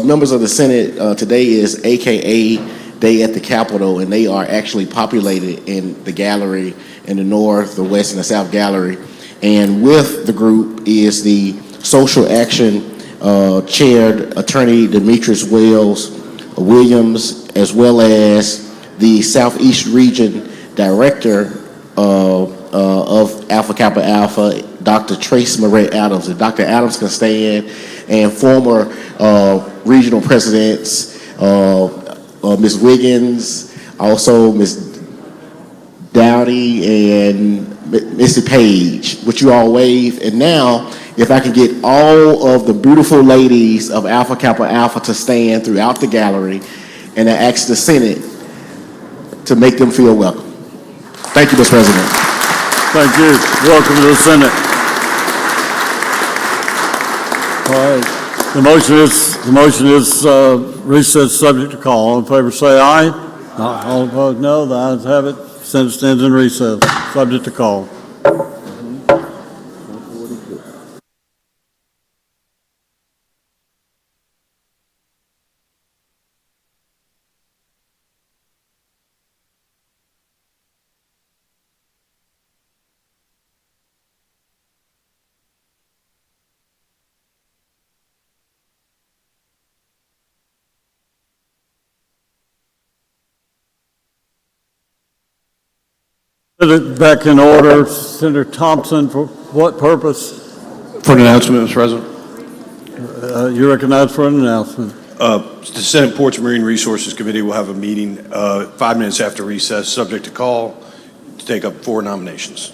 Members of the Senate, today is AKA Day at the Capitol, and they are actually populated in the gallery in the north, the west, and the south gallery. And with the group is the Social Action chaired Attorney Demetrius Williams, as well as the Southeast Region Director of Alpha Kappa Alpha, Dr. Trace Moret Adams. If Dr. Adams can stand, and former regional presidents, Ms. Wiggins, also Ms. Dowdy, and Missy Page. Would you all wave? And now, if I can get all of the beautiful ladies of Alpha Kappa Alpha to stand throughout the gallery, and I ask the Senate to make them feel welcome. Thank you, Mr. President. Thank you. Welcome to the Senate. All right. The motion is recess, subject to call. All in favor, say aye. All opposed, no. The ayes have it. Senate stands in recess, subject to call. Back in order. Senator Thompson, for what purpose? For an announcement, Mr. President. You recognize for an announcement. The Senate Ports and Marine Resources Committee will have a meeting 5 minutes after recess, subject to call, to take up 4 nominations.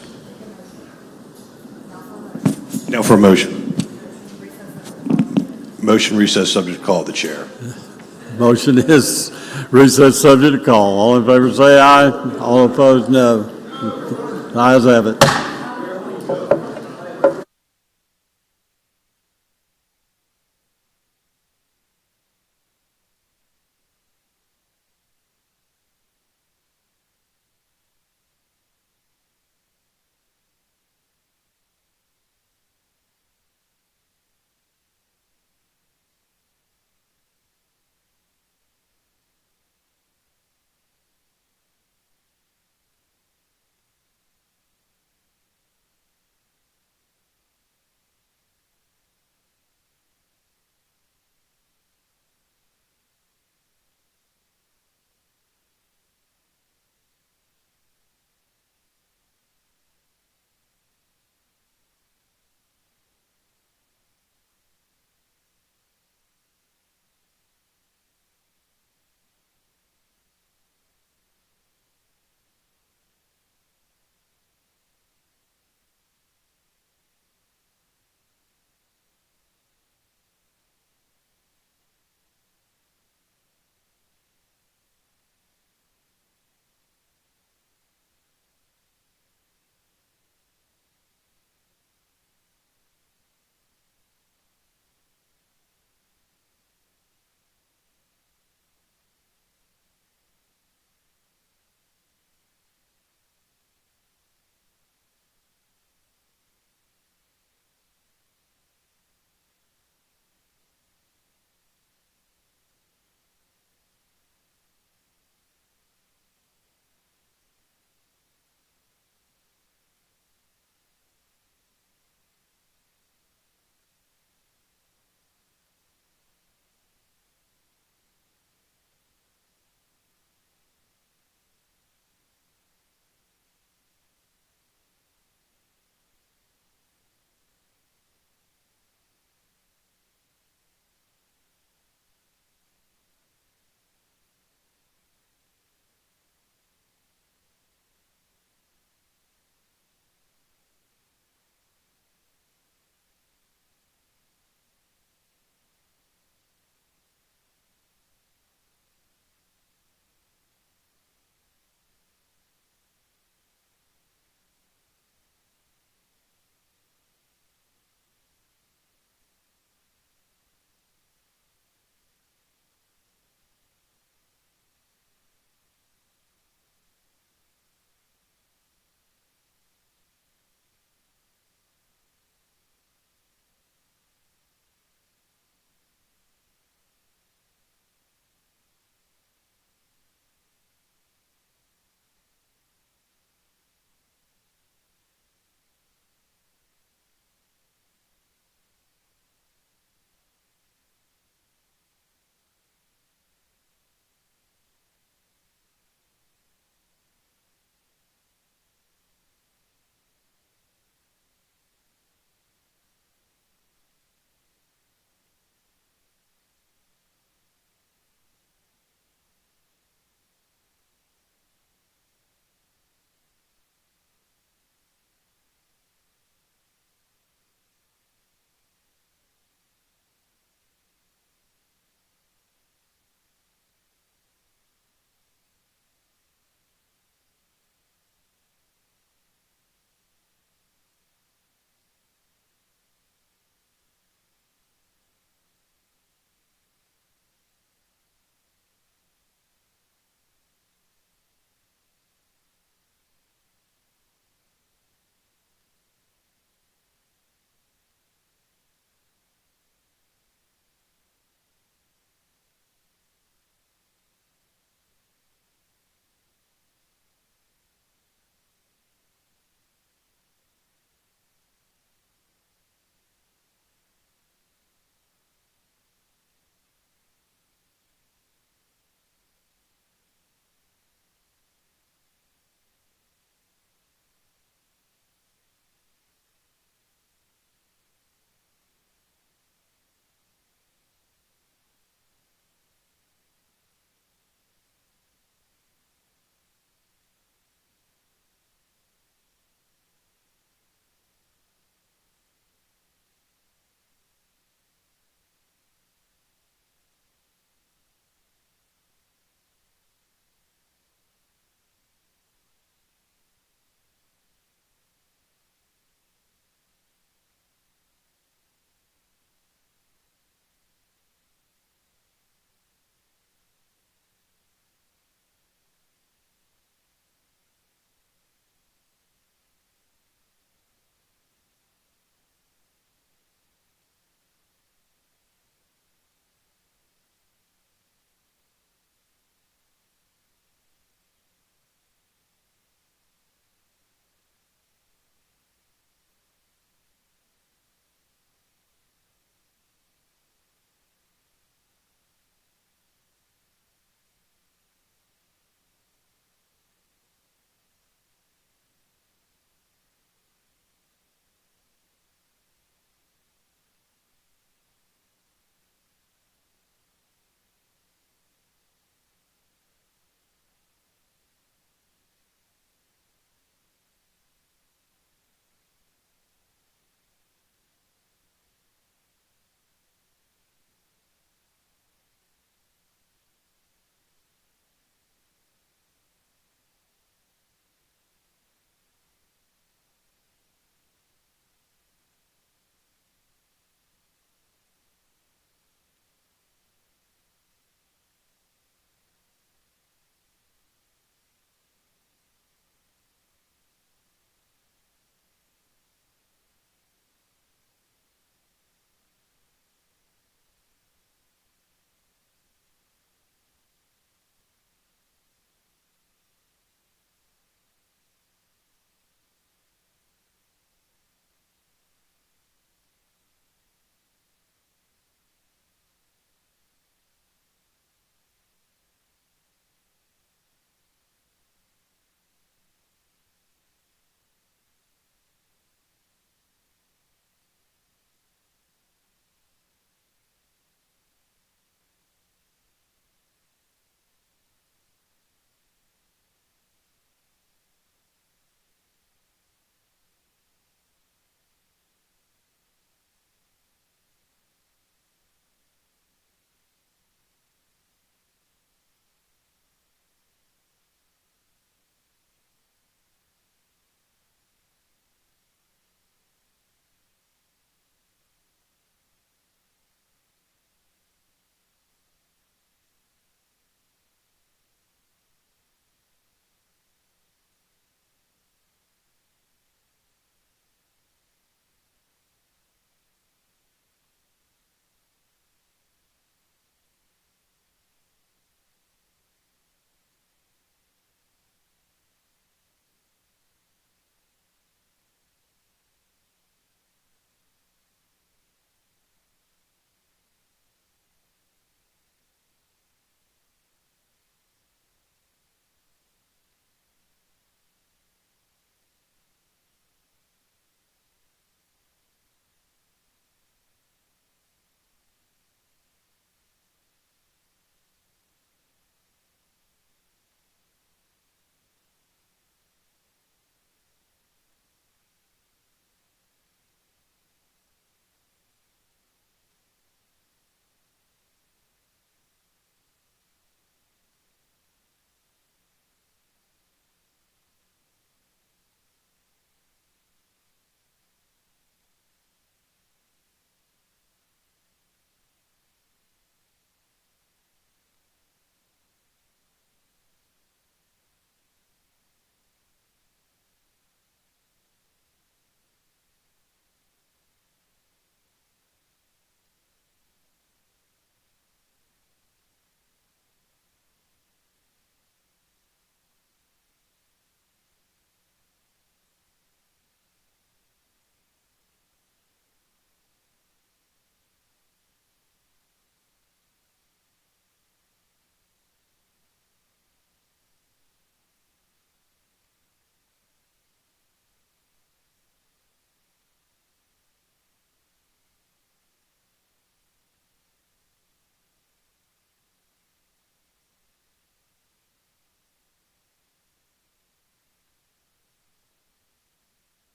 Now for a motion. Motion recess, subject to call of the chair. Motion is recess, subject to call. All in favor, say aye. All opposed, no. The ayes have it.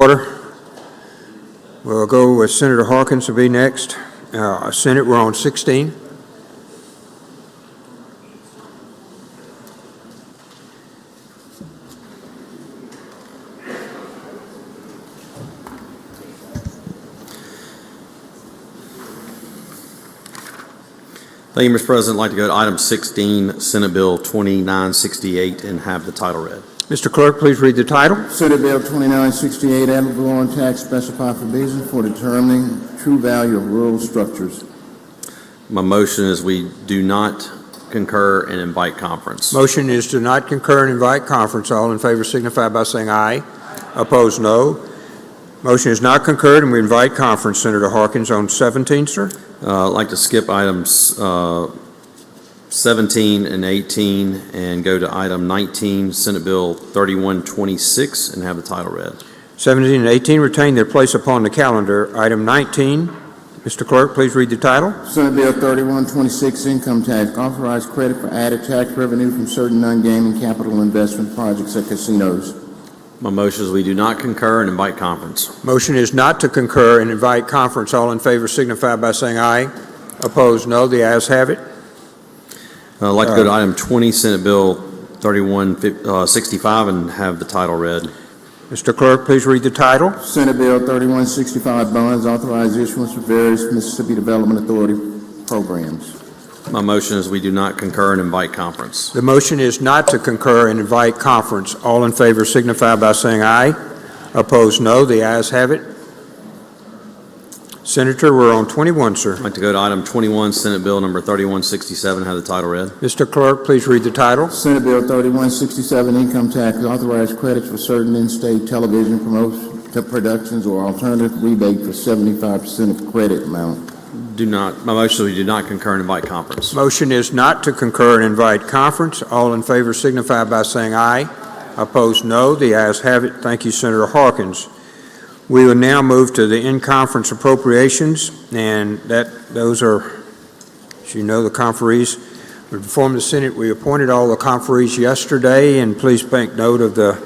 Order. We'll go with Senator Hawkins to be next. Senate, we're on 16. Thank you, Mr. President. I'd like to go to item 16, Senate Bill 2968, and have the title read. Mr. Clerk, please read the title. Senate Bill 2968, ad valorem tax specify provision for determining true value of rural structures. My motion is we do not concur and invite conference. Motion is to not concur and invite conference. All in favor signify by saying aye. Opposed, no. Motion is not concurred, and we invite conference. Senator Hawkins on 17, sir. I'd like to skip items 17 and 18 and go to item 19, Senate Bill 3126, and have the title read. 17 and 18 retain their place upon the calendar. Item 19, Mr. Clerk, please read the title. Senate Bill 3126, income tax, authorized credit for added tax revenue from certain non-gaming capital investment projects at casinos. My motion is we do not concur and invite conference. Motion is not to concur and invite conference. All in favor signify by saying aye. Opposed, no. The ayes have it. I'd like to go to item 20, Senate Bill 3165, and have the title read. Mr. Clerk, please read the title. Senate Bill 3165, bonds, authorized issuance for various Mississippi Development Authority programs. My motion is we do not concur and invite conference. The motion is not to concur and invite conference. All in favor signify by saying aye. Opposed, no. The ayes have it. Senator, we're on 21, sir. I'd like to go to item 21, Senate Bill number 3167, have the title read. Mr. Clerk, please read the title. Senate Bill 3167, income tax, authorized credits for certain in-state television productions or alternative rebate for 75% of credit amount. My motion is we do not concur and invite conference. Motion is not to concur and invite conference. All in favor signify by saying aye. Opposed, no. The ayes have it. Thank you, Senator Hawkins. We will now move to the in-conference appropriations, and those are, as you know, the conferees. We informed the Senate we appointed all the conferees yesterday, and please make note of the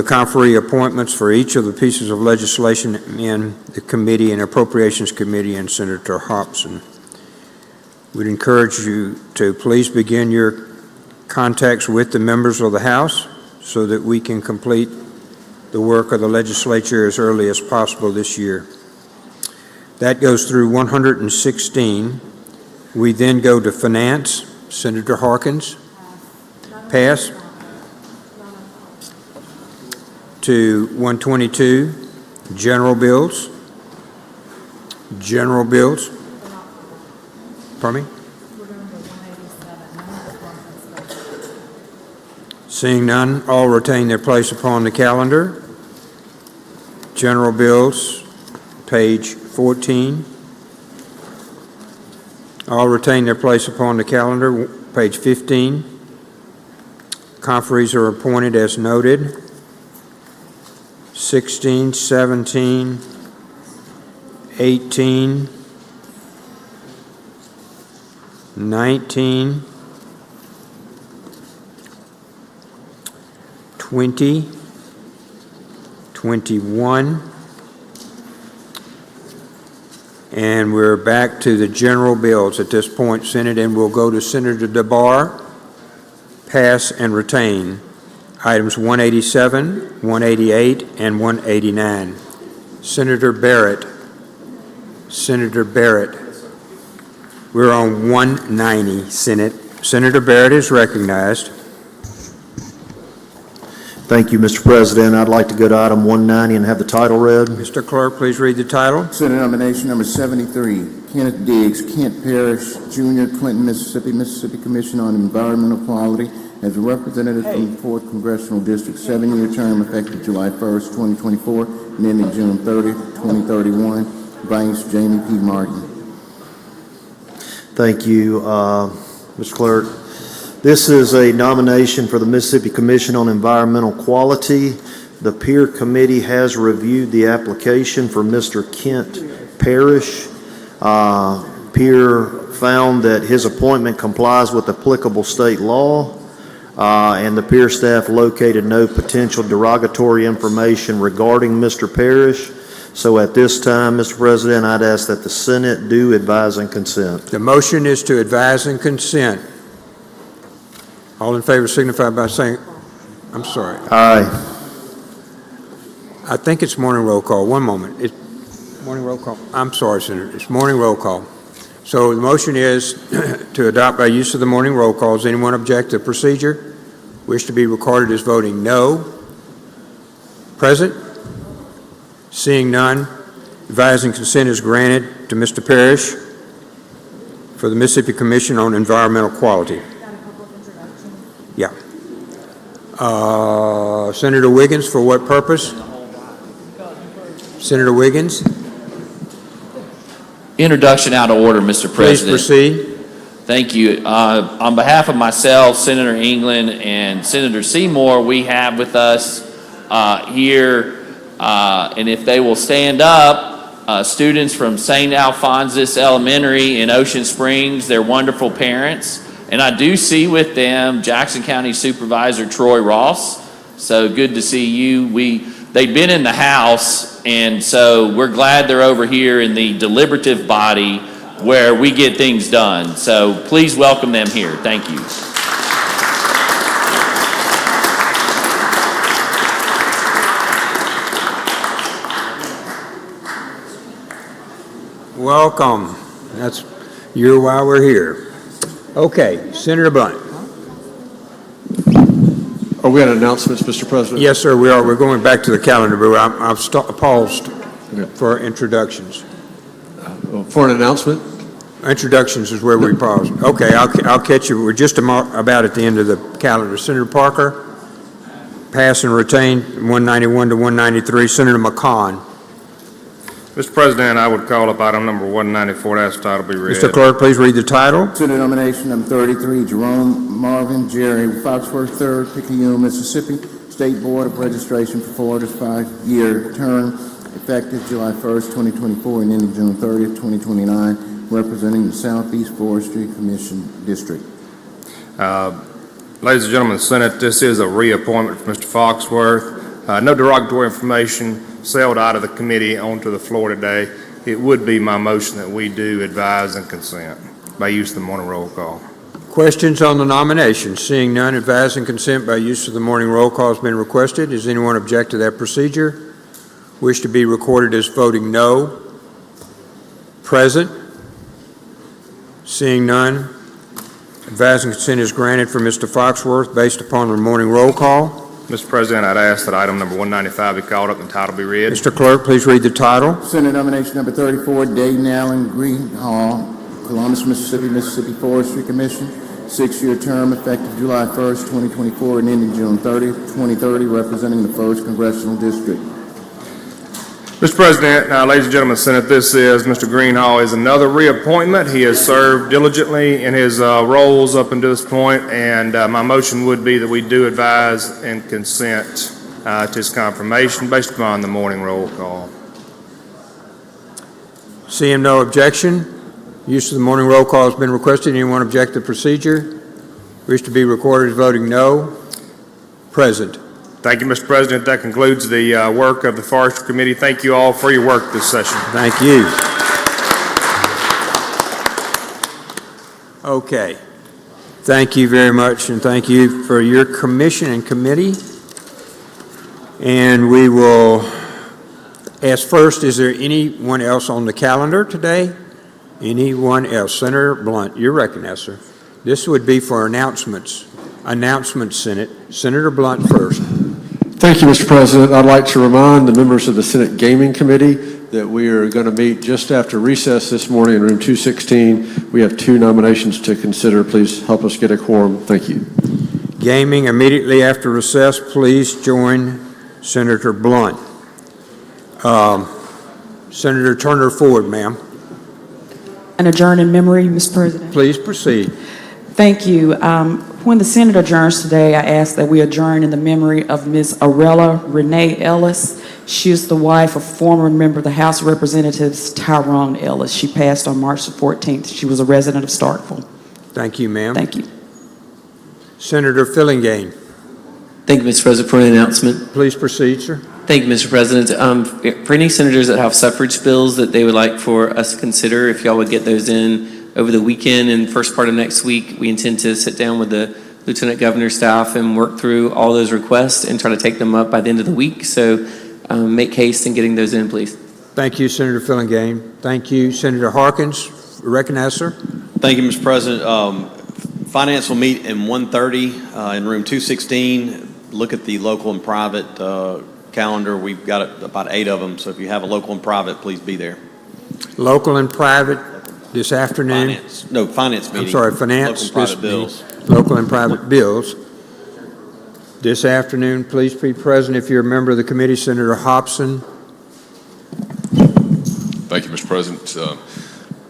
conferee appointments for each of the pieces of legislation in the committee and Appropriations Committee and Senator Hobson. We'd encourage you to please begin your contacts with the members of the House so that we can complete the work of the legislature as early as possible this year. That goes through 116. We then go to Finance. Senator Hawkins. Pass. To 122, General Bills. General Bills. Pardon me? Seeing none, all retain their place upon the calendar. General Bills, page 14. All retain their place upon the calendar, page 15. Conferees are appointed as noted. 16, 17, 18, 19, 20, 21, and we're back to the general bills at this point, Senate, and we'll go to Senator DeBar. Pass and retain items 187, 188, and 189. Senator Barrett. Senator Barrett. We're on 190, Senate. Senator Barrett is recognized. Thank you, Mr. President. I'd like to go to item 190 and have the title read. Mr. Clerk, please read the title. Senate nomination number 73, Kenneth Diggs, Kent Parrish, Jr., Clinton, Mississippi, Mississippi Commission on Environmental Quality as a representative from the 4th Congressional District, 7-year term effective July 1st, 2024, and ending June 30th, 2031. Vice Jamie P. Martin. Thank you, Mr. Clerk. This is a nomination for the Mississippi Commission on Environmental Quality. The peer committee has reviewed the application for Mr. Kent Parrish. Peer found that his appointment complies with applicable state law. and the peer staff located no potential derogatory information regarding Mr. Parrish. So at this time, Mr. President, I'd ask that the Senate do advise and consent. The motion is to advise and consent. All in favor signify by saying, I'm sorry. Aye. I think it's morning roll call. One moment. It's morning roll call. I'm sorry, Senator. It's morning roll call. So the motion is to adopt by use of the morning roll call. Does anyone object to the procedure? Wish to be recorded as voting no? Present? Seeing none, advising consent is granted to Mr. Parrish for the Mississippi Commission on Environmental Quality. Yeah. Senator Wiggins, for what purpose? Senator Wiggins? Introduction out of order, Mr. Please President. proceed. Thank you. On behalf of myself, Senator England, and Senator Seymour, we have with us here, and if they will stand up, students from St. Alphonsus Elementary in Ocean Springs, their wonderful parents. And I do see with them Jackson County Supervisor Troy Ross. So good to see you. They've been in the House, and so we're glad they're over here in the deliberative body where we get things done. So please welcome them here. Thank you. Welcome. You're why we're here. Okay, Senator Blunt. Are we at announcements, Mr. President? Yes, sir, we are. We're going back to the calendar, but I've paused for introductions. For an announcement? Introductions is where we paused. Okay, I'll catch you. We're just about at the end of the calendar. Senator Parker, pass and retain 191 to 193. Senator McCon. Mr. President, I would call up item number 194, ask title be read. Mr. Clerk, please read the title. Senate nomination number 33, Jerome Marvin Jerry, Foxworth, 3rd, Picayune, Mississippi, State Board of Registration for Florida's 5-year term, effective July 1st, 2024, and ending June 30th, 2029, representing the Southeast Forestry Commission District. Ladies and gentlemen of the Senate, this is a reappointment for Mr. Foxworth. No derogatory information sailed out of the committee onto the floor today. It would be my motion that we do advise and consent by use of the morning roll call. Questions on the nomination? Seeing none, advise and consent by use of the morning roll call has been requested. Does anyone object to that procedure? Wish to be recorded as voting no? Present? Seeing none, advise and consent is granted for Mr. Foxworth based upon the morning roll call. Mr. President, I'd ask that item number 195 be called up and the title be read. Mr. Clerk, please read the title. Senate nomination number 34, Dayton Allen Greenhall, Columbus, Mississippi, Mississippi Forestry Commission, 6-year term effective July 1st, 2024, and ending June 30th, 2030, representing the 1st Congressional District. Mr. President, ladies and gentlemen of the Senate, this is Mr. Greenhall is another reappointment. He has served diligently in his roles up until this point, and my motion would be that we do advise and consent to his confirmation based upon the morning roll call. Seeing no objection, use of the morning roll call has been requested. Anyone object to the procedure? Wish to be recorded as voting no? Present. Thank you, Mr. President. That concludes the work of the Forestry Committee. Thank you all for your work this session. Thank you. Okay. Thank you very much, and thank you for your commission and committee. And we will ask first, is there anyone else on the calendar today? Anyone else? Senator Blunt, you're recognized, sir. This would be for announcements. Announcements, Senate. Senator Blunt first. Thank you, Mr. President. I'd like to remind the members of the Senate Gaming Committee that we are going to meet just after recess this morning in room 216. We have 2 nominations to consider. Please help us get a quorum. Thank you. Gaming immediately after recess. Please join Senator Blunt. Senator Turner Ford, ma'am. And adjourn in memory, Mr. President. Please proceed. Thank you. When the Senate adjourns today, I ask that we adjourn in the memory of Ms. Arella Renee Ellis. She is the wife of former member of the House of Representatives, Tyrone Ellis. She passed on March the 14th. She was a resident of Starkville. Thank you, ma'am. Thank you. Senator Fillingane. Thank you, Mr. President, for an announcement. Please proceed, sir. Thank you, Mr. President. For any senators that have suffrage bills that they would like for us to consider, if y'all would get those in over the weekend and first part of next week, we intend to sit down with the Lieutenant Governor's staff and work through all those requests and try to take them up by the end of the week. So make haste in getting those in, please. Thank you, Senator Fillingane. Thank you, Senator Harkins. Recognized, sir. Thank you, Mr. President. Finance will meet in 1:30 in room 216. Look at the local and private calendar. We've got about 8 of them, so if you have a local and private, please be there. Local and private this afternoon. Finance meeting. I'm sorry, finance. Local and private bills. Local and private bills. This afternoon, please be present if you're a member of the committee. Senator Hobson. Thank you, Mr. President.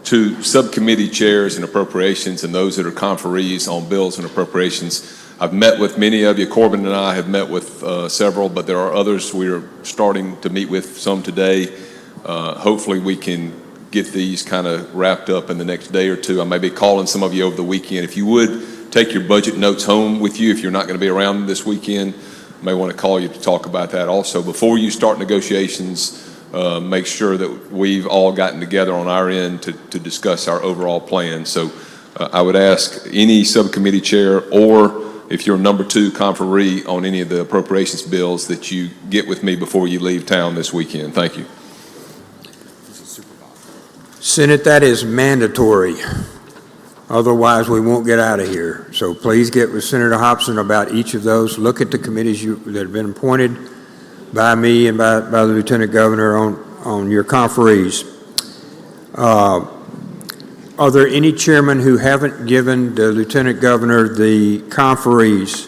To subcommittee chairs and appropriations and those that are conferees on bills and appropriations, I've met with many of you. Corbin and I have met with several, but there are others we are starting to meet with, some today. Hopefully we can get these kind of wrapped up in the next day or two. I may be calling some of you over the weekend. If you would, take your budget notes home with you if you're not going to be around this weekend. I may want to call you to talk about that also. Before you start negotiations, make sure that we've all gotten together on our end to discuss our overall plan. So I would ask any subcommittee chair, or if you're number 2 conferee on any of the appropriations bills, that you get with me before you leave town this weekend. Thank you. Senate, that is mandatory. Otherwise, we won't get out of here. So please get with Senator Hobson about each of those. Look at the committees that have been appointed by me and by the Lieutenant Governor on your conferees. Are there any chairmen who haven't given the Lieutenant Governor the conferees?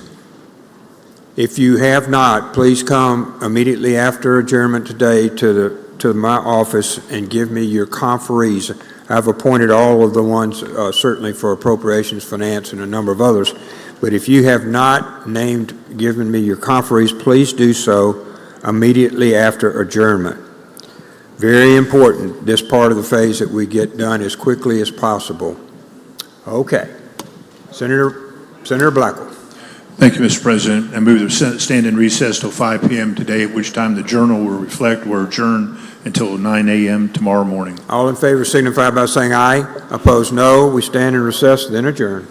If you have not, please come immediately after adjournment today to my office and give me your conferees. I've appointed all of the ones, certainly for appropriations, finance, and a number of others. But if you have not given me your conferees, please do so immediately after adjournment. Very important, this part of the phase that we get done as quickly as possible. Okay. Senator Blackwell. Thank you, Mr. President. I move the Senate stand in recess till 5 p.m. today, at which time the journal will reflect we're adjourned until 9 a.m. tomorrow morning. All in favor signify by saying aye. Opposed, no. We stand in recess, then adjourn.